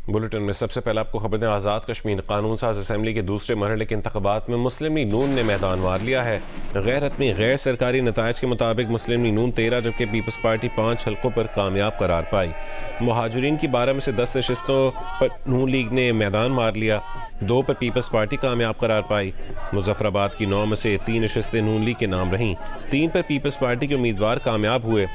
Bulletin میں سب سے پہلے آپ کو خبر دیں، آزاد کشمیر قانون ساز اسمبلی کے دوسرے مرحلے کے انتخابات میں مسلم لیگ نون نے میدان مار لیا ہے۔ غیر حتمی غیر سرکاری نتائج کے مطابق مسلم لیگ نون 13 جبکہ پیپلز پارٹی 5 حلقوں پر کامیاب قرار پائی۔ مہاجرین کی 12 میں سے 10 نشستوں پر نون لیگ نے میدان مار لیا، 2 پر پیپلز پارٹی کامیاب قرار پائی۔ مظفر آباد کی 9 میں سے 3 نشستیں نون لیگ کے نام رہیں، 3 پر پیپلز پارٹی کے امیدوار کامیاب ہوئے۔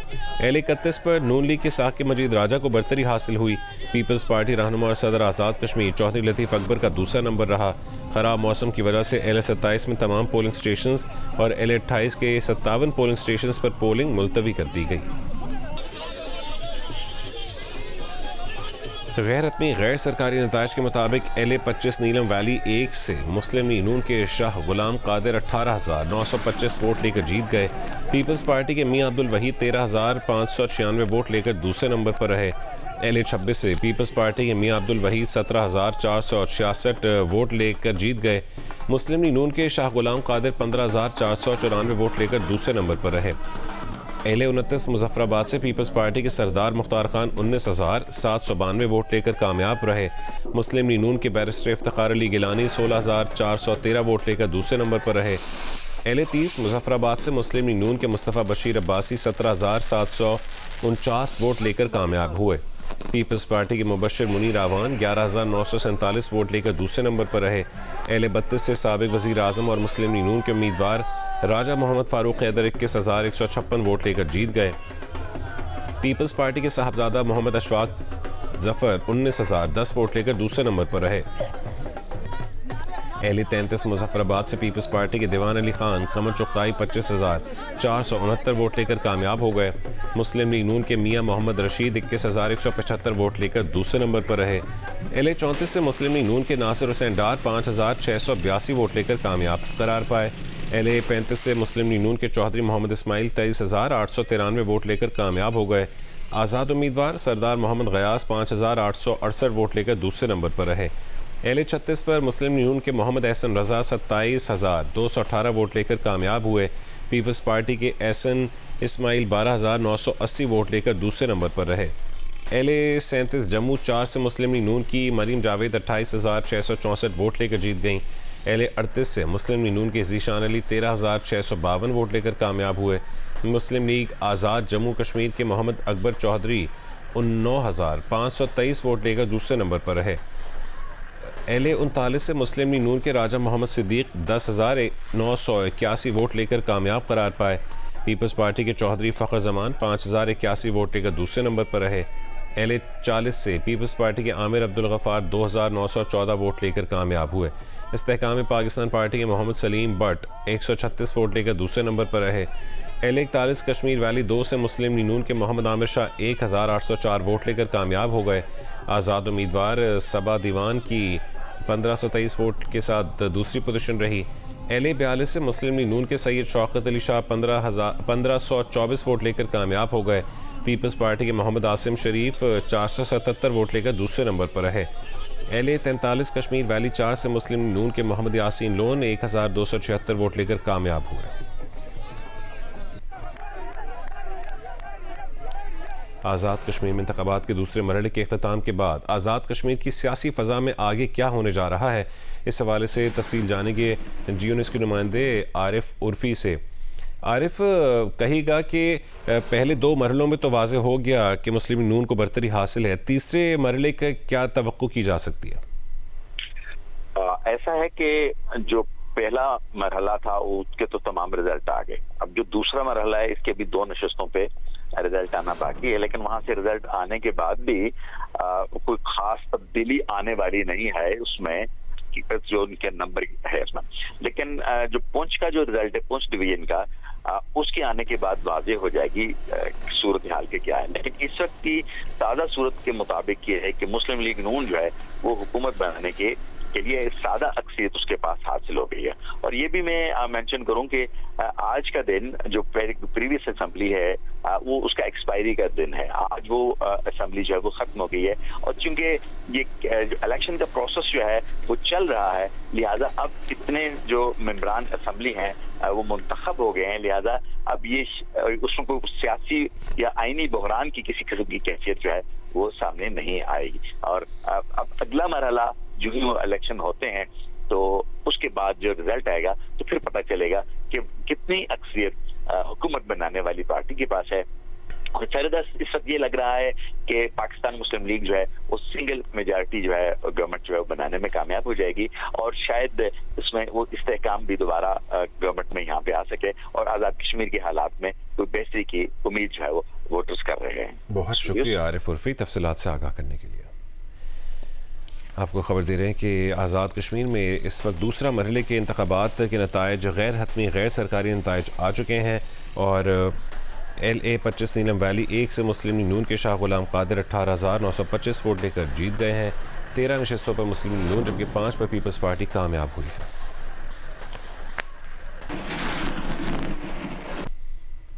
ایل 31 پر نون لیگ کے ثاقب مجید راجہ کو برتری حاصل ہوئی۔ پیپلز پارٹی رہنما اور صدر آزاد کشمیر چودھری لطیف اکبر کا دوسرا نمبر رہا۔ خراب موسم کی وجہ سے ایل 27 میں تمام پولنگ سٹیشنز اور ایل 28 کے 57 پولنگ سٹیشنز پر پولنگ ملتوی کر دی گئی۔ غیر حتمی غیر سرکاری نتائج کے مطابق ایل 25 نیلم ویلی 1 سے مسلم لیگ نون کے شاہ غلام قادر 18,925 ووٹ لے کر جیت گئے۔ پیپلز پارٹی کے میاں عبدالوحید 13,596 ووٹ لے کر دوسرے نمبر پر رہے۔ ایل 26 سے پیپلز پارٹی کے میاں عبدالوحید 17,466 ووٹ لے کر جیت گئے۔ مسلم لیگ نون کے شاہ غلام قادر 15,494 ووٹ لے کر دوسرے نمبر پر رہے۔ ایل 29 مظفر آباد سے پیپلز پارٹی کے سردار مختار خان 19,792 ووٹ لے کر کامیاب رہے۔ مسلم لیگ نون کے بیرسٹر افتخار علی گیلانی 16,413 ووٹ لے کر دوسرے نمبر پر رہے۔ ایل 30 مظفر آباد سے مسلم لیگ نون کے مصطفیٰ بشیر عباسی 17,749 ووٹ لے کر کامیاب ہوئے۔ پیپلز پارٹی کے مبشر منیر آوان 11,947 ووٹ لے کر دوسرے نمبر پر رہے۔ ایل 32 سے سابق وزیر اعظم اور مسلم لیگ نون کے امیدوار راجہ محمد فاروق حیدر 21,156 ووٹ لے کر جیت گئے۔ پیپلز پارٹی کے صاحبزادہ محمد اشفاق ظفر 19,010 ووٹ لے کر دوسرے نمبر پر رہے۔ ایل 33 مظفر آباد سے پیپلز پارٹی کے دیوان علی خان قمر چغتائی 25,469 ووٹ لے کر کامیاب ہو گئے۔ مسلم لیگ نون کے میاں محمد رشید 21,175 ووٹ لے کر دوسرے نمبر پر رہے۔ ایل 34 سے مسلم لیگ نون کے ناصر حسین ڈار 5,682 ووٹ لے کر کامیاب قرار پائے۔ ایل 35 سے مسلم لیگ نون کے چودھری محمد اسماعیل 23,893 ووٹ لے کر کامیاب ہو گئے۔ آزاد امیدوار سردار محمد غیاث 5,868 ووٹ لے کر دوسرے نمبر پر رہے۔ ایل 36 پر مسلم لیگ نون کے محمد احسن رضا 27,218 ووٹ لے کر کامیاب ہوئے۔ پیپلز پارٹی کے احسن اسماعیل 12,980 ووٹ لے کر دوسرے نمبر پر رہے۔ ایل 37 جموں 4 سے مسلم لیگ نون کی مریم جاوید 28,664 ووٹ لے کر جیت گئیں۔ ایل 38 سے مسلم لیگ نون کے ذیشان علی 13,652 ووٹ لے کر کامیاب ہوئے۔ مسلم لیگ آزاد جموں کشمیر کے محمد اکبر چودھری 9,523 ووٹ لے کر دوسرے نمبر پر رہے۔ ایل 39 سے مسلم لیگ نون کے راجہ محمد صدیق 10,981 ووٹ لے کر کامیاب قرار پائے۔ پیپلز پارٹی کے چودھری فخر زمان 5,081 ووٹ لے کر دوسرے نمبر پر رہے۔ ایل 40 سے پیپلز پارٹی کے عامر عبدالغفار 2,914 ووٹ لے کر کامیاب ہوئے۔ استحکام پاکستان پارٹی کے محمد سلیم بٹ 136 ووٹ لے کر دوسرے نمبر پر رہے۔ ایل 41 کشمیر ویلی 2 سے مسلم لیگ نون کے محمد عامر شاہ 1,804 ووٹ لے کر کامیاب ہو گئے۔ آزاد امیدوار صبا دیوان کی 1,523 ووٹ کے ساتھ دوسری پوزیشن رہی۔ ایل 42 سے مسلم لیگ نون کے سید شوکت علی شاہ 1,524 ووٹ لے کر کامیاب ہو گئے۔ پیپلز پارٹی کے محمد عاصم شریف 477 ووٹ لے کر دوسرے نمبر پر رہے۔ ایل 43 کشمیر ویلی 4 سے مسلم لیگ نون کے محمد یاسین لون 1,276 ووٹ لے کر کامیاب ہوئے۔ آزاد کشمیر میں انتخابات کے دوسرے مرحلے کے اختتام کے بعد آزاد کشمیر کی سیاسی فضا میں آگے کیا ہونے جا رہا ہے، اس حوالے سے تفصیل جانیں گے جیو نیوز کے نمائندے عارف عرفی سے۔ عارف، کہے گا کہ پہلے 2 مرحلوں میں تو واضح ہو گیا کہ مسلم لیگ نون کو برتری حاصل ہے، تیسرے مرحلے کا کیا توقع کی جا سکتی ہے؟ ایسا ہے کہ جو پہلا مرحلہ تھا اس کے تو تمام رزلٹ آ گئے۔ اب جو دوسرا مرحلہ ہے اس کے بھی 2 نشستوں پہ رزلٹ آنا باقی ہے، لیکن وہاں سے رزلٹ آنے کے بعد بھی کوئی خاص تبدیلی آنے والی نہیں ہے اس میں، جو ان کے نمبر ہے اس میں۔ لیکن جو پونچھ کا جو رزلٹ ہے پونچھ ڈویژن کا، اس کے آنے کے بعد واضح ہو جائے گی صورتحال کے کیا ہے۔ لیکن اس وقت کی تازہ صورت کے مطابق یہ ہے کہ مسلم لیگ نون جو ہے وہ حکومت بنانے کے لیے سادہ اکثریت اس کے پاس حاصل ہو گئی ہے۔ اور یہ بھی میں مینشن کروں کہ آج کا دن جو پریویس اسمبلی ہے وہ اس کا ایکسپائری کا دن ہے، آج وہ اسمبلی جو ہے وہ ختم ہو گئی ہے۔ اور چونکہ یہ الیکشن کا پروسیس جو ہے وہ چل رہا ہے، لہٰذا اب اتنے جو ممبران اسمبلی ہیں وہ منتخب ہو گئے ہیں، لہٰذا اب یہ اس کو سیاسی یا آئینی بحران کی کسی قسم کی کیفیت جو ہے وہ سامنے نہیں آئے گی. اور اب اگلا مرحلہ جو ہی الیکشن ہوتے ہیں تو اس کے بعد جو رزلٹ آئے گا تو پھر پتہ چلے گا کہ کتنی اکثریت حکومت بنانے والی پارٹی کے پاس ہے. اور اس وقت یہ لگ رہا ہے کہ پاکستان مسلم لیگ جو ہے وہ سنگل میجارٹی جو ہے گورنمنٹ جو ہے وہ بنانے میں کامیاب ہو جائے گی, اور شاید اس میں وہ استحکام بھی دوبارہ گورنمنٹ میں یہاں پہ آ سکے, اور آزاد کشمیر کے حالات میں کوئی بہتری کی امید جو ہے وہ ووٹرز کر رہے ہیں. بہت شکریہ عارف عرفی تفصیلات سے آگاہ کرنے کے لیے. آپ کو خبر دے رہے ہیں کہ آزاد کشمیر میں اس وقت دوسرا مرحلے کے انتخابات کے نتائج غیر حتمی غیر سرکاری نتائج آ چکے ہیں, اور LA-25 نیلم ویلی 1 سے مسلم لیگ نون کے شاہ غلام قادر 18,925 ووٹ لے کر جیت گئے ہیں. 13 نشستوں پر مسلم لیگ نون جبکہ 5 پر پیپلز پارٹی کامیاب ہوئی ہے.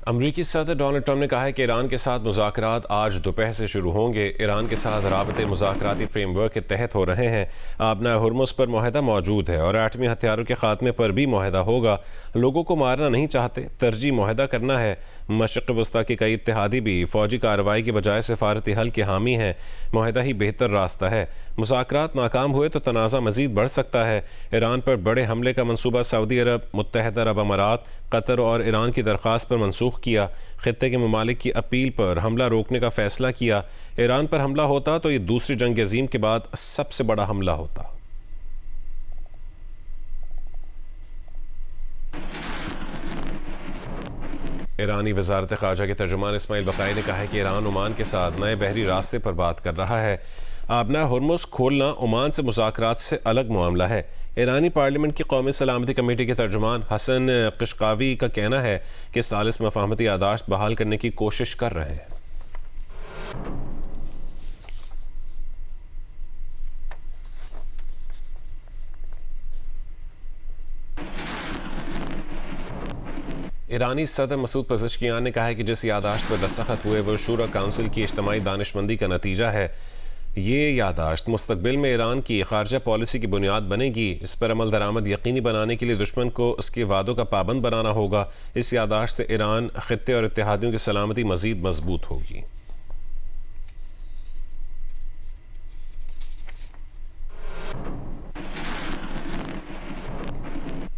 امریکی صدر ڈونلڈ ٹرمپ نے کہا ہے کہ ایران کے ساتھ مذاکرات آج دوپہر سے شروع ہوں گے. ایران کے ساتھ رابطے مذاکراتی فریم ورک کے تحت ہو رہے ہیں. آبنائے ہرمز پر معاہدہ موجود ہے اور ایٹمی ہتھیاروں کے خاتمے پر بھی معاہدہ ہوگا. لوگوں کو مارنا نہیں چاہتے, ترجیح معاہدہ کرنا ہے. مشرق وسطیٰ کے کئی اتحادی بھی فوجی کارروائی کے بجائے سفارتی حل کے حامی ہیں. معاہدہ ہی بہتر راستہ ہے. مذاکرات ناکام ہوئے تو تنازع مزید بڑھ سکتا ہے. ایران پر بڑے حملے کا منصوبہ سعودی عرب, متحدہ عرب امارات, قطر اور ایران کی درخواست پر منسوخ کیا. خطے کے ممالک کی اپیل پر حملہ روکنے کا فیصلہ کیا. ایران پر حملہ ہوتا تو یہ دوسری جنگ عظیم کے بعد سب سے بڑا حملہ ہوتا. ایرانی وزارت خارجہ کے ترجمان اسماعیل بقائی نے کہا ہے کہ ایران عمان کے ساتھ نئے بحری راستے پر بات کر رہا ہے. آبنائے ہرمز کھولنا عمان سے مذاکرات سے الگ معاملہ ہے. ایرانی پارلیمنٹ کی قومی سلامتی کمیٹی کے ترجمان حسن قشقاوی کا کہنا ہے کہ ثالث مفاہمتی یادداشت بحال کرنے کی کوشش کر رہے ہیں. ایرانی صدر مسعود پزشکیان نے کہا ہے کہ جس یادداشت پر دستخط ہوئے وہ شورا کونسل کی اجتماعی دانش مندی کا نتیجہ ہے. یہ یادداشت مستقبل میں ایران کی خارجہ پالیسی کی بنیاد بنے گی, جس پر عمل درآمد یقینی بنانے کے لیے دشمن کو اس کے وعدوں کا پابند بنانا ہوگا. اس یادداشت سے ایران, خطے اور اتحادیوں کی سلامتی مزید مضبوط ہوگی.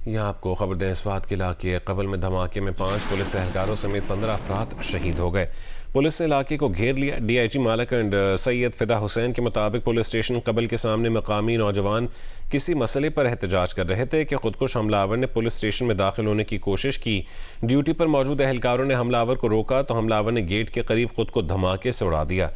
یہاں آپ کو خبر دیں اس بات کے علاقے قبل میں دھماکے میں 5 پولیس اہلکاروں سمیت 15 افراد شہید ہو گئے. پولیس نے علاقے کو گھیر لیا. ڈی آئی جی مالکنڈ سید فدا حسین کے مطابق پولیس اسٹیشن قبل کے سامنے مقامی نوجوان کسی مسئلے پر احتجاج کر رہے تھے کہ خودکش حملہ آور نے پولیس اسٹیشن میں داخل ہونے کی کوشش کی. ڈیوٹی پر موجود اہلکاروں نے حملہ آور کو روکا تو حملہ آور نے گیٹ کے قریب خود کو دھماکے سے اڑا دیا.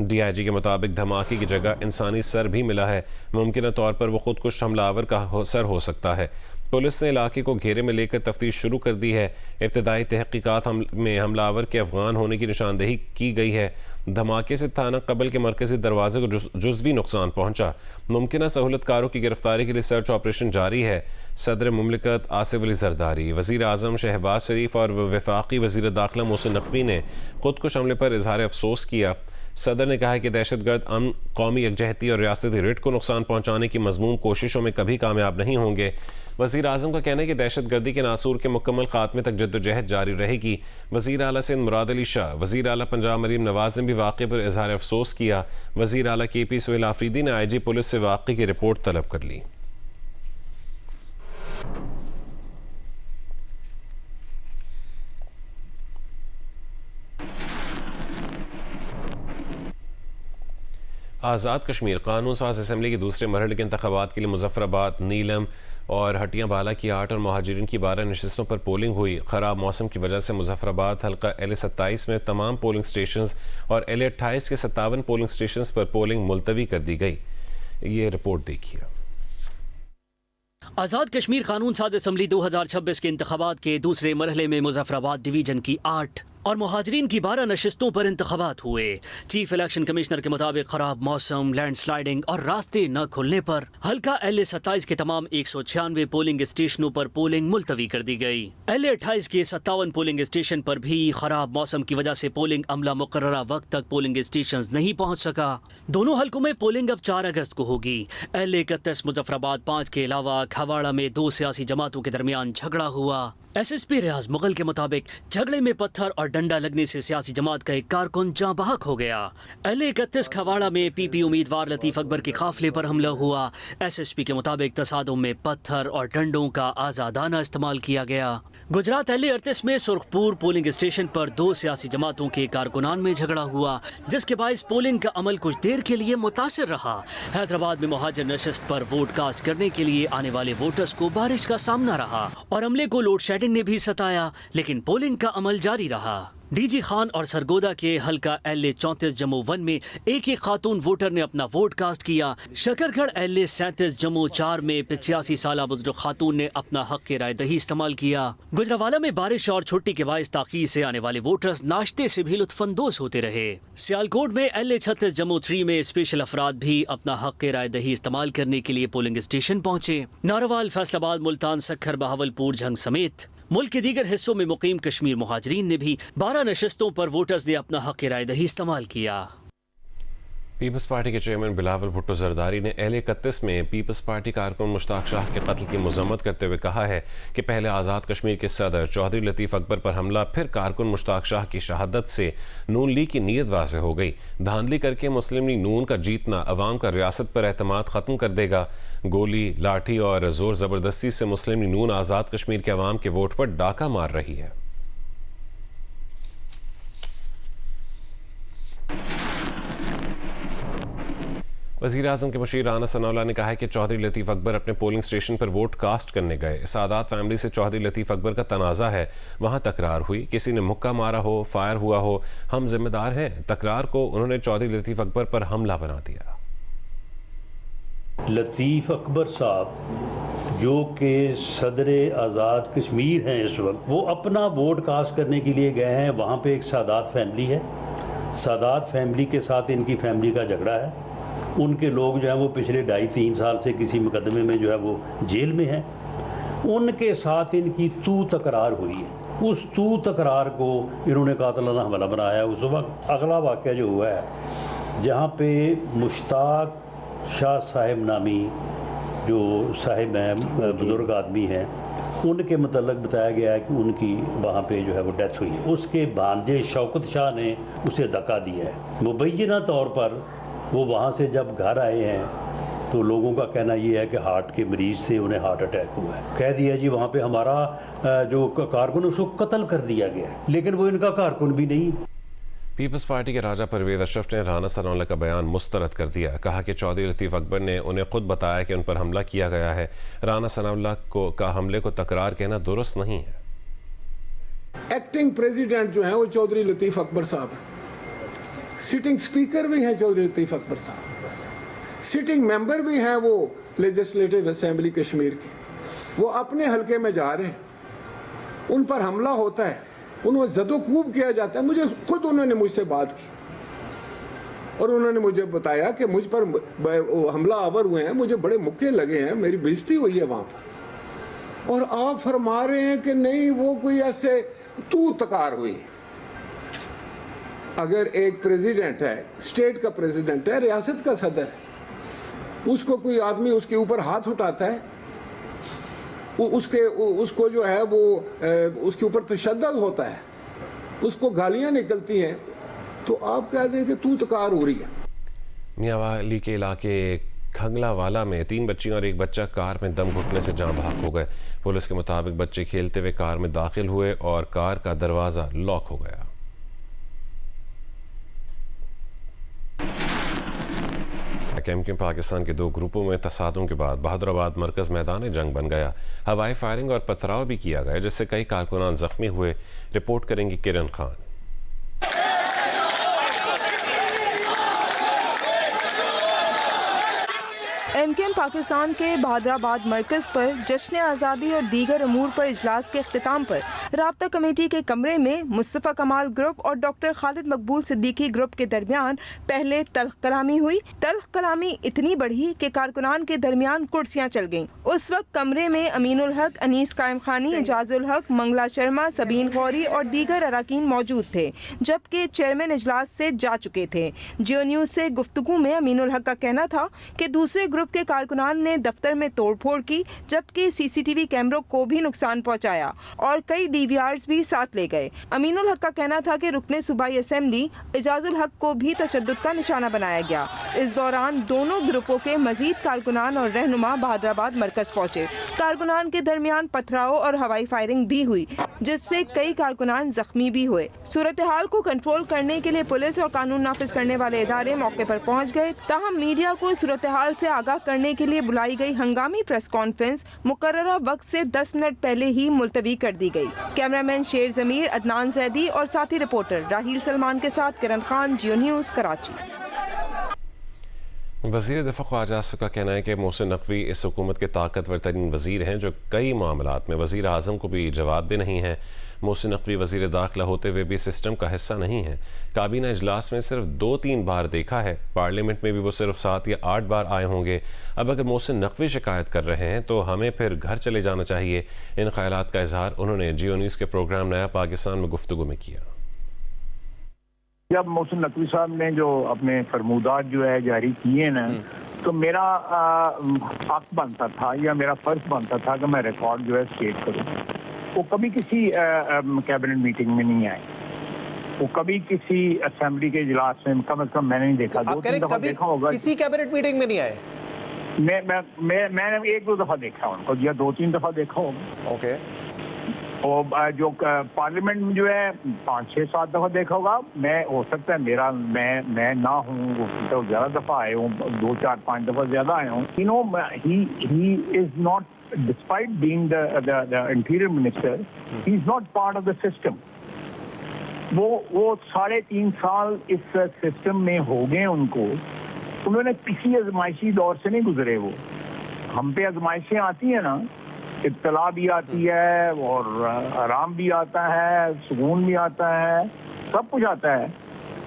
ڈی آئی جی کے مطابق دھماکے کی جگہ انسانی سر بھی ملا ہے. ممکنہ طور پر وہ خودکش حملہ آور کا سر ہو سکتا ہے. پولیس نے علاقے کو گھیرے میں لے کر تفتیش شروع کر دی ہے. ابتدائی تحقیقات میں حملہ آور کے افغان ہونے کی نشاندہی کی گئی ہے. دھماکے سے تھانہ قبل کے مرکزی دروازے کو جزوی نقصان پہنچا. ممکنہ سہولت کاروں کی گرفتاری کے لیے سرچ آپریشن جاری ہے. صدر مملکت آصف علی زرداری, وزیر اعظم شہباز شریف اور وفاقی وزیر داخلہ محسن نقوی نے خودکش حملے پر اظہار افسوس کیا. صدر نے کہا کہ دہشت گرد امن, قومی یکجہتی اور ریاستی ریٹ کو نقصان پہنچانے کی مذموم کوششوں میں کبھی کامیاب نہیں ہوں گے. وزیر اعظم کا کہنا ہے کہ دہشت گردی کے ناصور کے مکمل خاتمے تک جدوجہد جاری رہے گی. وزیر اعلیٰ سندھ مراد علی شاہ, وزیر اعلیٰ پنجاب مریم نواز نے بھی واقعے پر اظہار افسوس کیا. وزیر اعلیٰ کے پی سہیل آفریدی نے آئی جی پولیس سے واقعے کی رپورٹ طلب کر لی. آزاد کشمیر قانون ساز اسمبلی کے دوسرے مرحلے کے انتخابات کے لیے مظفر آباد, نیلم اور ہٹیاں بالا کی 8 اور مہاجرین کی 12 نشستوں پر پولنگ ہوئی. خراب موسم کی وجہ سے مظفر آباد حلقہ LA-27 میں تمام پولنگ سٹیشنز اور LA-28 کے 57 پولنگ سٹیشنز پر پولنگ ملتوی کر دی گئی. یہ رپورٹ دیکھیے. آزاد کشمیر قانون ساز اسمبلی 2026 کے انتخابات کے دوسرے مرحلے میں مظفر آباد ڈویژن کی 8 اور مہاجرین کی 12 نشستوں پر انتخابات ہوئے. چیف الیکشن کمشنر کے مطابق خراب موسم, لینڈ سلائیڈنگ اور راستے نہ کھلنے پر حلقہ LA-27 کے تمام 196 پولنگ اسٹیشنوں پر پولنگ ملتوی کر دی گئی. LA-28 کے 57 پولنگ اسٹیشن پر بھی خراب موسم کی وجہ سے پولنگ عملہ مقررہ وقت تک پولنگ اسٹیشنز نہیں پہنچ سکا. دونوں حلقوں میں پولنگ اب 4 اگست کو ہوگی. LA-31 مظفر آباد 5 کے علاوہ کھواڑہ میں 2 سیاسی جماعتوں کے درمیان جھگڑا ہوا. SSP ریاض مغل کے مطابق جھگڑے میں پتھر اور डंडा लगने से सियासी जमात का एक कारकुन जाँ बहक हो गया। LA-31 खवाड़ा में PP उम्मीदवार लतीफ अकबर के काफिले पर हमला हुआ। SSP के मुताबिक तसादुम में पत्थर और डंडों का आज़ादाना इस्तेमाल किया गया। गुजरात LA-38 में सुरखपुर पोलिंग स्टेशन पर 2 सियासी जमातों के कारकुनान में झगड़ा हुआ, जिसके बायस पोलिंग का अमल कुछ देर के लिए मुतासिर रहा। हैदराबाद में मुहाजिर नशस्त पर वोट कास्ट करने के लिए आने वाले वोटर्स को बारिश का सामना रहा और अमले को लोड शेडिंग ने भी सताया, लेकिन पोलिंग का अमल जारी रहा। DG खान और सरगोदा के हल्का LA-34 जम्मू 1 में एक खातून वोटर ने अपना वोट कास्ट किया। शकरगढ़ LA-37 जम्मू 4 में 85 साल बुजुर्ग खातून ने अपना हक के राय दही इस्तेमाल किया। गुजरावाला में बारिश और छुट्टी के बायस ताखीर से आने वाले वोटर्स नाश्ते से भी लुत्फानंदोज होते रहे। सियालकोट में LA-36 जम्मू 3 में स्पेशल अफराद भी अपना हक के राय दही इस्तेमाल करने के लिए पोलिंग स्टेशन पहुंचे। नारोवाल, फैसलाबाद, मुल्तान, सखर, बहावलपुर, झंग समेत मुल्क के दीगर हिस्सों में मुकीम कश्मीर मुहाजिरीन ने भी 12 नशस्तों पर वोटर्स ने अपना हक राय दही इस्तेमाल किया। पीपल्स पार्टी के चेयरमैन बिलावल भुट्टो जरदारी ने LA-31 में पीपल्स पार्टी कारकुन मुश्ताक शाह के कत्ल की मजम्मत करते हुए कहा है कि पहले आज़ाद कश्मीर के सदर चौधरी लतीफ़ अकबर पर हमला, फिर कारकुन मुश्ताक शाह की शहादत से नून लीग की नीयत वाज़ेह हो गई। धांधली करके मुस्लिम लीग नून का जीतना अवाम का रियासत पर एतमाद ख़त्म कर देगा। गोली, लाठी और ज़ोर ज़बरदस्ती से मुस्लिम लीग नून आज़ाद कश्मीर के अवाम के वोट पर डाका मार रही है। वज़ीर-ए-आज़म के मुशीर राना सनाउल्लाह ने कहा है कि चौधरी लतीफ़ अकबर अपने पोलिंग स्टेशन पर वोट कास्ट करने गए। सादात फैमिली से चौधरी लतीफ़ अकबर का तनाज़ा है, वहाँ तकरार हुई, किसी ने मुक्का मारा हो, फायर हुआ हो, हम जिम्मेदार हैं। तकरार को उन्होंने चौधरी लतीफ़ अकबर पर हमला बना दिया। लतीफ़ अकबर साहब जो कि सदर आज़ाद कश्मीर हैं इस वक्त, वो अपना वोट कास्ट करने के लिए गए हैं। वहाँ पे एक सादात फैमिली है, सादात फैमिली के साथ इनकी फैमिली का झगड़ा है। उनके लोग जो है वो पिछले 2.5-3 साल से किसी मुकदमे में जो है वो जेल में हैं। उनके साथ इनकी तू तकरार हुई है। उस तू तकरार को इन्होंने कातिलाना हमला बनाया। उस वक्त अगला वाक़या जो हुआ है, जहाँ पे मुश्ताक शाह साहिब नामी जो साहिब हैं, बुज़ुर्ग आदमी हैं, उनके मतलब बताया गया है कि उनकी वहाँ पे जो है वो डेथ हुई है। उसके भांजे शौकत शाह ने उसे धक्का दिया है। मुबैना तौर पर वो वहाँ से जब घर आए हैं तो लोगों का कहना ये है कि हार्ट के मरीज़ से उन्हें हार्ट अटैक हुआ है। कह दिया जी वहाँ पे हमारा जो कारकुन उसको कत्ल कर दिया गया है, लेकिन वो इनका कारकुन भी नहीं। पीपल्स पार्टी के राजा परवेज़ अशरफ ने राना सनाउल्लाह का बयान मुस्तरद कर दिया। कहा कि चौधरी लतीफ़ अकबर ने उन्हें खुद बताया कि उन पर हमला किया गया है। राना सनाउल्लाह का हमले को तकरार कहना दुरुस्त नहीं है। एक्टिंग प्रेसिडेंट जो है वो चौधरी लतीफ़ अकबर साहब, सिटिंग स्पीकर भी हैं चौधरी लतीफ़ अकबर साहब, सिटिंग मेंबर भी हैं वो लेजिस्लेटिव असेंबली कश्मीर के। वो अपने हलके में जा रहे हैं, उन पर हमला होता है, उन्हें ज़दोकूब किया जाता है। मुझे खुद उन्होंने मुझसे बात की और उन्होंने मुझे बताया कि मुझ पर हमला आवर हुए हैं, मुझे बड़े मुक्के लगे हैं, मेरी बेइज्जती हुई है वहाँ पर। और आप फरमा रहे हैं कि नहीं वो कोई ऐसे तू तकार हुई। अगर एक प्रेसिडेंट है, स्टेट का प्रेसिडेंट है, रियासत का सदर है, उसको कोई आदमी उसके ऊपर हाथ उठाता है, उसको जो है वो उसके ऊपर तशद्दुद होता है, उसको गालियां निकलती हैं, तो आप कह दें कि तू तकार हो रही है। मियांवाली के इलाके खंगलावाला में 3 बच्चियां और एक बच्चा कार में दम घुटने से जाँ बहक हो गए। पुलिस के मुताबिक बच्चे खेलते हुए कार में दाखिल हुए और कार का दरवाज़ा लॉक हो गया। MKM पाकिस्तान के 2 ग्रुपों में तसादुम के बाद बहादुराबाद मरकज़ मैदान जंग बन गया। हवाई फायरिंग और पथराव भी किया गया, जिससे कई कारकुनान जख्मी हुए। रिपोर्ट करेंगी किरण खान। MKM पाकिस्तान के बहादुराबाद मरकज़ पर जश्न आज़ादी और दीगर अमूर पर इजलास के अख्तिताम पर राब्ता कमेटी के कमरे में मुस्तफ़ा कमाल ग्रुप और डॉक्टर खालिद मकबूल सिद्दीकी ग्रुप के दरमियान पहले तल्ख कलामी हुई। तल्ख कलामी इतनी बढ़ी कि कारकुनान के दरमियान कुर्सियाँ चल गईं। उस वक्त कमरे में अमीनुल हक, अनीस कायम खानी, एजाजुल हक, मंगला शर्मा, सबीन गौरी और दीगर अराकीन मौजूद थे, जबकि चेयरमैन इजलास से जा चुके थे। जियो न्यूज़ से गुफ्तगू में अमीनुल हक का कहना था कि दूसरे ग्रुप ग्रुप के कारकुनान ने दफ्तर में तोड़फोड़ की, जबकि सीसीटीवी कैमरों को भी नुकसान पहुंचाया और कई डीवीआर्स भी साथ ले गए। अमीनुल हक का कहना था कि रुकने सूबाई असेंबली एजाजुल हक को भी तशद्दुद का निशाना बनाया गया। इस दौरान दोनों ग्रुपों के मजीद कारकुनान और रहनुमा बहादुराबाद मरकज पहुंचे। कारकुनान के दरमियान पथराव और हवाई फायरिंग भी हुई, जिससे कई कारकुनान जख्मी भी हुए। सूरत हाल को कंट्रोल करने के लिए पुलिस और कानून नाफिज करने वाले इदारे मौके पर पहुंच गए। ताहम मीडिया को सूरत हाल से आगाह करने के लिए बुलाई गई हंगामी प्रेस कॉन्फ्रेंस मुकर्ररा वक्त से 10 मिनट पहले ही मुलतवी कर दी गई। कैमरामैन शेर जमीर, अदनान जैदी और साथी रिपोर्टर राहील सलमान के साथ किरण खान, जियो न्यूज़, कराची। वज़ीर दिफ़ा ख्वाजा आसिफ का कहना है कि मोहसिन नकवी इस हुकूमत के ताकतवर तरीन वज़ीर हैं जो कई मामलात में वज़ीर आज़म को भी जवाब भी नहीं है। मोहसिन नकवी वज़ीर दाखिला होते हुए भी सिस्टम का हिस्सा नहीं है। काबीना इजलास में सिर्फ 2-3 बार देखा है, पार्लियामेंट में भी वो सिर्फ 7 या 8 बार आए होंगे। अब अगर मोहसिन नकवी शिकायत कर रहे हैं तो हमें फिर घर चले जाना चाहिए। इन ख्यालात का इजहार उन्होंने जियो न्यूज़ के प्रोग्राम नया पाकिस्तान में गुफ्तगू में किया। जब मोहसिन नकवी साहब ने जो अपने फरमूदात जो है जारी किए ना, तो मेरा हक बनता था या मेरा फर्ज बनता था कि मैं रिकॉर्ड जो है स्टेट करूं। वो कभी किसी कैबिनेट मीटिंग में नहीं आए, वो कभी किसी असेंबली के इजलास में कम से कम मैंने नहीं देखा। 2-3 दफा देखा होगा। किसी कैबिनेट मीटिंग में नहीं आए? मैंने 1-2 दफा देखा उनको, या 2-3 दफा देखा होगा। ओके। और जो पार्लियामेंट में जो है 5-6-7 दफा देखा होगा। मैं हो सकता है मेरा मैं ना हूँ तो ज्यादा दफा आए हूँ, 2-4-5 दफा ज्यादा आए हूँ। You know, he is not, despite being the interior minister, he is not part of the system. वो 3.5 साल इस सिस्टम में हो गए उनको। उन्होंने किसी आजमाइशी दौर से नहीं गुजरे। वो हम पे आजमाइशें आती है ना, इब्तला भी आती है और आराम भी आता है, सुकून भी आता है, सब कुछ आता है।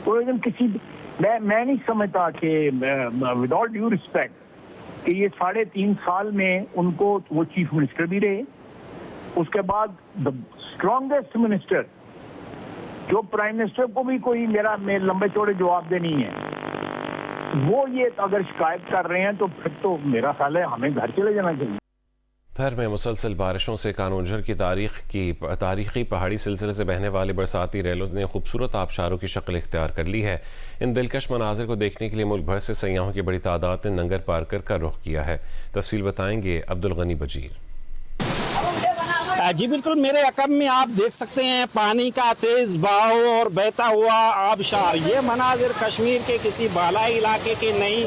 तो लेकिन मैं नहीं समझता कि विद ऑल ड्यू रिस्पेक्ट कि ये 3.5 साल में उनको, वो चीफ मिनिस्टर भी रहे, उसके बाद द स्ट्रॉन्गेस्ट मिनिस्टर, जो प्राइम मिनिस्टर को भी कोई मेरा लंबे चौड़े जवाब दे नहीं है, वो ये अगर शिकायत कर रहे हैं तो फिर तो मेरा ख्याल है हमें घर चले जाना चाहिए। शहर में मुसलसल बारिशों से कानूनजर की तारीखी पहाड़ी सिलसिले से बहने वाले बरसाती रेलों ने खूबसूरत आबशारों की शक्ल इख्तियार कर ली है। इन दिलकश मनाजिर को देखने के लिए मुल्क भर से सयाहों की बड़ी तादाद ने नंगर पार्कर का रुख किया है। तफसील बताएंगे अब्दुल गनी बजीर। जी बिल्कुल, मेरे अकब में आप देख सकते हैं पानी का तेज बहाव और बहता हुआ आबशार। ये मनाजिर कश्मीर के किसी बालाई इलाके के नहीं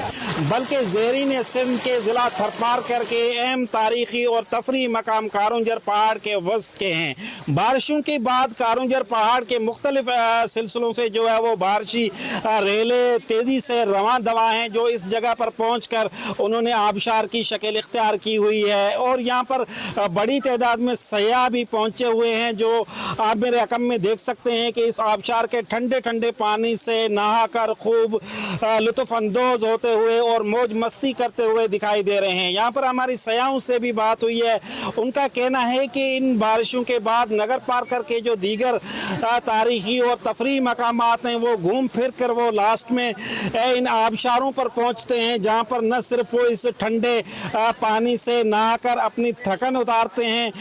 बल्कि ज़ेरीन सिंध के ज़िला थरपारकर के अहम तारीखी और तफरी मकाम कारुंजर पहाड़ के वस्त के हैं। बारिशों के बाद कारुंजर पहाड़ के मुख्तलिफ सिलसिलों से जो है वो बारिशी रेलें तेज़ी से रवां दवा हैं, जो इस जगह पर पहुँच कर उन्होंने आबशार की शक्ल इख्तियार की हुई है। और यहाँ पर बड़ी तादाद में सयाह भी पहुंचे हुए हैं, जो आप मेरे रकम में देख सकते हैं कि इस आबशार के ठंडे ठंडे पानी से नहाकर खूब लुत्फ अंदोज होते हुए और मौज मस्ती करते हुए दिखाई दे रहे हैं। यहाँ पर हमारी सयाहों से भी बात हुई है, उनका कहना है कि इन बारिशों के बाद नगर पार्कर के जो दीगर तारीखी और तफरी मकामात हैं वो घूम फिर कर वो लास्ट में इन आबशारों पर पहुँचते हैं, जहाँ पर न सिर्फ वो इस ठंडे पानी से नहाकर अपनी थकन उतारते हैं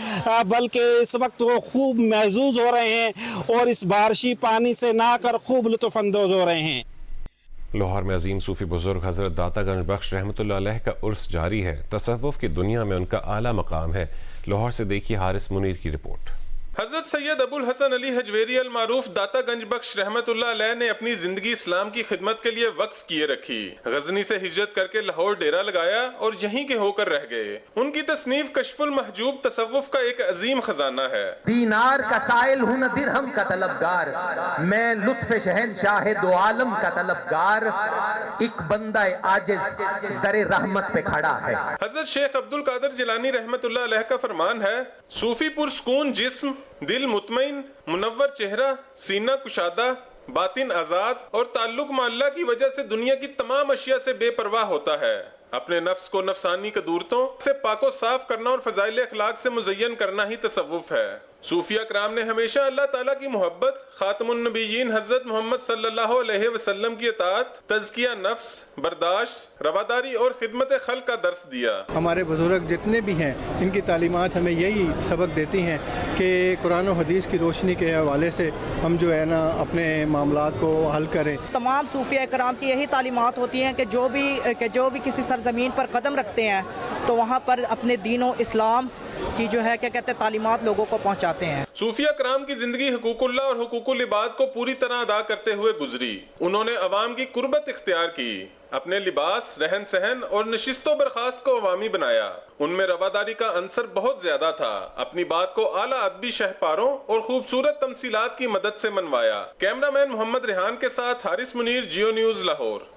बल्कि इस वक्त वो खूब महजूज हो रहे हैं और इस बारिशी पानी से नहाकर खूब लुत्फ अंदोज हो रहे हैं। लाहौर में अजीम सूफी बुजुर्ग हजरत दाता गंज बख्श रहमतुल्लाह अलैह का उर्स जारी है। तसव्वुफ की दुनिया में उनका आला मकाम है। लाहौर से देखिए हारिस मुनीर की रिपोर्ट। हजरत सैयद अबुल हसन अली हजवेरी अल मारूफ दाता गंज बख्श रहमतुल्लाह अलैह ने अपनी जिंदगी इस्लाम की खिदमत के लिए वक्फ किए रखी। गजनी से हिजरत करके लाहौर डेरा लगाया और यहीं के होकर रह गए। उनकी तसनीफ कश्फुल महजूब तसव्वुफ का एक अजीम खजाना है। दीनार का साइल हूं न दिरहम का तलबगार, मैं लुत्फ शहनशाह दो आलम का तलबगार, एक बंदा आजिज दरे रहमत पे खड़ा है। हजरत शेख अब्दुल कादिर जिलानी रहमतुल्लाह अलैह का फरमान है, सूफी पुरसकून जिस्म, दिल मुतमईन, मुनव्वर चेहरा, सीना कुशादा, बातिन आजाद और ताल्लुक में अल्लाह की वजह से दुनिया की तमाम अशिया से बेपरवाह होता है। अपने नफ्स को नफसानी कदूरतों से पाको साफ करना और फजाइल अखलाक से मुज़य्यन करना ही तसव्वुफ है। सूफिया कराम ने हमेशा अल्लाह ताला की मोहब्बत, खातमुन नबीयीन हजरत मोहम्मद सल्लल्लाहु अलैहि वसल्लम की इताअत, तज़किया नफ्स, बर्दाश्त, रवादारी और खिदमत खल्क का दर्स दिया। हमारे बुजुर्ग जितने भी हैं इनकी तालीमात हमें यही सबक देती हैं कि कुरान और हदीस की रोशनी के हवाले से हम जो है ना अपने मामलात को हल करें। तमाम सूफिया कराम की यही तालीमात होती हैं कि जो भी किसी सरजमीन पर कदम रखते हैं तो वहाँ पर अपने दीन और इस्लाम की जो है क्या कहते हैं तालीमात लोगों को पहुँचाते हैं। सूफिया कराम की जिंदगी हुकूकुल्लाह और हुकूकुल इबाद को पूरी तरह अदा करते हुए गुजरी। उन्होंने अवाम की कुर्बत इख्तियार की, अपने लिबास, रहन सहन और नशिस्तो बर्खास्त को अवामी बनाया। उनमें रवादारी का अंसर बहुत ज्यादा था। अपनी बात को आला अदबी शहपारों और खूबसूरत तमसीलात की मदद से मनवाया। कैमरामैन मोहम्मद रेहान के साथ हारिस मुनीर, जियो न्यूज़, लाहौर।